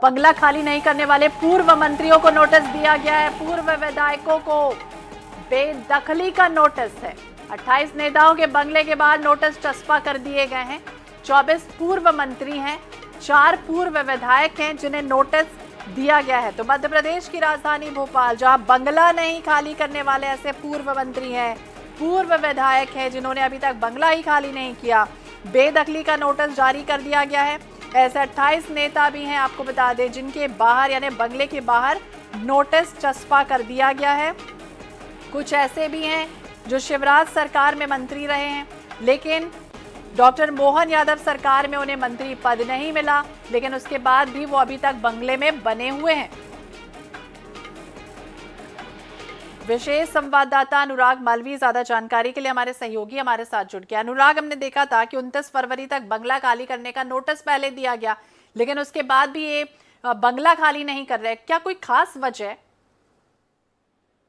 बंगला खाली नहीं करने वाले पूर्व मंत्रियों को नोटिस दिया गया है। पूर्व विधायकों को बेदखली का नोटिस है। 28 नेताओं के बंगले के बाहर नोटिस चस्पा कर दिए गए हैं। 24 पूर्व मंत्री हैं, 4 पूर्व विधायक हैं जिन्हें नोटिस दिया गया है। तो मध्य प्रदेश की राजधानी भोपाल, जहां बंगला नहीं खाली करने वाले ऐसे पूर्व मंत्री हैं, पूर्व विधायक हैं जिन्होंने अभी तक बंगला ही खाली नहीं किया, बेदखली का नोटिस जारी कर दिया गया है। ऐसे 28 नेता भी हैं, आपको बता दें, जिनके बाहर यानी बंगले के बाहर नोटिस चस्पा कर दिया गया है। कुछ ऐसे भी हैं जो शिवराज सरकार में मंत्री रहे हैं, लेकिन डॉक्टर मोहन यादव सरकार में उन्हें मंत्री पद नहीं मिला, लेकिन उसके बाद भी वो अभी तक बंगले में बने हुए हैं। विशेष संवाददाता अनुराग मालवीय ज्यादा जानकारी के लिए हमारे सहयोगी हमारे साथ जुड़ गया। अनुराग, हमने देखा था कि 29 फरवरी तक बंगला खाली करने का नोटिस पहले दिया गया, लेकिन उसके बाद भी ये बंगला खाली नहीं कर रहे। क्या कोई खास वजह?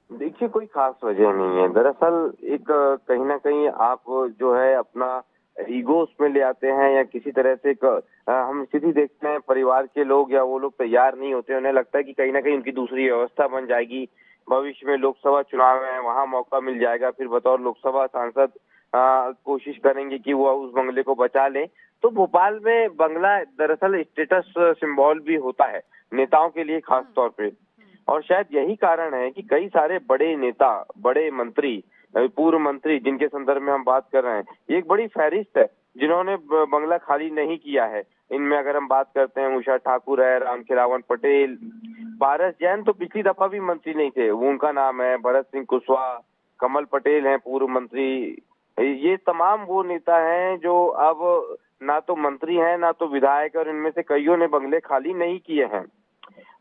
देखिए, कोई खास वजह नहीं है। दरअसल एक कहीं ना कहीं आप जो है अपना ईगो उसमें ले आते हैं, या किसी तरह से हम स्थिति देखते हैं, परिवार के लोग या वो लोग तैयार नहीं होते। उन्हें लगता है कि कहीं ना कहीं उनकी दूसरी व्यवस्था बन जाएगी, भविष्य में लोकसभा चुनाव है, वहां मौका मिल जाएगा, फिर बतौर लोकसभा सांसद कोशिश करेंगे कि वो उस बंगले को बचा लें। तो भोपाल में बंगला दरअसल स्टेटस सिंबल भी होता है नेताओं के लिए, खास तौर पे। और शायद यही कारण है कि कई सारे बड़े नेता, बड़े मंत्री, पूर्व मंत्री जिनके संदर्भ में हम बात कर रहे हैं, ये एक बड़ी फहरिस्त है जिन्होंने बंगला खाली नहीं किया है। इनमें अगर हम बात करते हैं, उषा ठाकुर है, रामखेलावन पटेल, पारस जैन तो पिछली दफा भी मंत्री नहीं थे, वो उनका नाम है, भरत सिंह कुशवाहा, कमल पटेल हैं पूर्व मंत्री। ये तमाम वो नेता हैं जो अब ना तो मंत्री हैं ना तो विधायक, और इनमें से कईयों ने बंगले खाली नहीं किए हैं।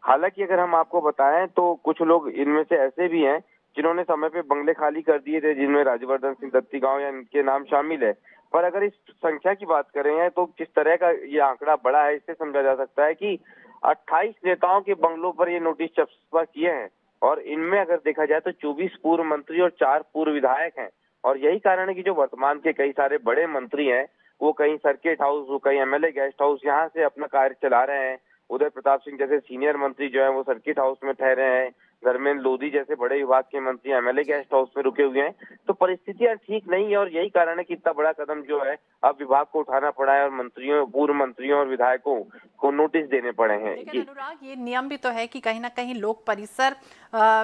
हालांकि अगर हम आपको बताएं तो कुछ लोग इनमें से ऐसे भी हैं जिन्होंने समय पे बंगले खाली कर दिए थे, जिनमें राज्यवर्धन सिंह दत्तीगांव या इनके नाम शामिल है। पर अगर इस संख्या की बात करें तो किस तरह का ये आंकड़ा बड़ा है, इससे समझा जा सकता है कि 28 नेताओं के बंगलों पर ये नोटिस चस्पा किए हैं, और इनमें अगर देखा जाए तो 24 पूर्व मंत्री और 4 पूर्व विधायक हैं। और यही कारण है कि जो वर्तमान के कई सारे बड़े मंत्री हैं, वो कहीं सर्किट हाउस, वो कहीं एमएलए गेस्ट हाउस, यहाँ से अपना कार्य चला रहे हैं। उदय प्रताप सिंह जैसे सीनियर मंत्री जो है वो सर्किट हाउस में ठहरे हैं। धर्मेंद्र लोधी जैसे बड़े विभाग के मंत्री एमएलए गेस्ट हाउस में रुके हुए हैं। तो परिस्थितियां ठीक नहीं है, और यही कारण है कि इतना बड़ा कदम जो है अब विभाग को उठाना पड़ा है, और मंत्रियों, पूर्व मंत्रियों और विधायकों को नोटिस देने पड़े हैं। लेकिन अनुराग, ये नियम भी तो है कि कहीं ना कहीं लोक परिसर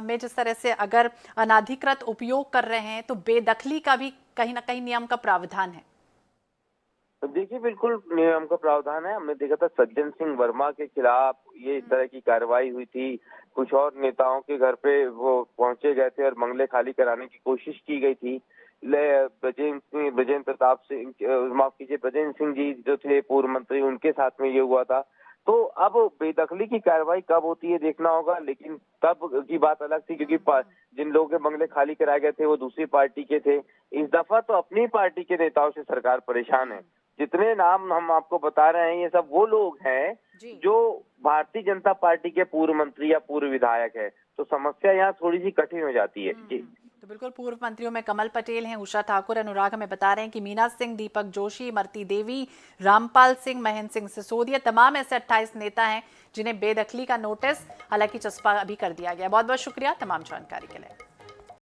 में जिस तरह से अगर अनाधिकृत उपयोग कर रहे हैं, तो बेदखली का भी कहीं ना कहीं नियम का प्रावधान है। देखिए, बिल्कुल नियम का प्रावधान है। हमने देखा था सज्जन सिंह वर्मा के खिलाफ ये इस तरह की कार्रवाई हुई थी। कुछ और नेताओं के घर पे वो पहुंचे गए थे और बंगले खाली कराने की कोशिश की गई थी। ब्रजेंद्र प्रताप सिंह, माफ कीजिए, ब्रजेंद्र सिंह जी जो थे पूर्व मंत्री, उनके साथ में ये हुआ था। तो अब बेदखली की कार्रवाई कब होती है देखना होगा, लेकिन तब की बात अलग थी, क्योंकि जिन लोगों के बंगले खाली कराए गए थे वो दूसरी पार्टी के थे। इस दफा तो अपनी पार्टी के नेताओं से सरकार परेशान है। जितने नाम हम आपको बता रहे हैं, ये सब वो लोग हैं जो भारतीय जनता पार्टी के पूर्व मंत्री या पूर्व विधायक है। तो समस्या यहाँ थोड़ी सी कठिन हो जाती है। जी, तो बिल्कुल, पूर्व मंत्रियों में कमल पटेल हैं, उषा ठाकुर, अनुराग हमें बता रहे हैं कि मीना सिंह, दीपक जोशी, इमरती देवी, रामपाल सिंह, महेंद्र सिंह सिसोदिया, तमाम ऐसे 28 नेता हैं जिन्हें बेदखली का नोटिस हालांकि चस्पा अभी कर दिया गया। बहुत बहुत शुक्रिया तमाम जानकारी के लिए।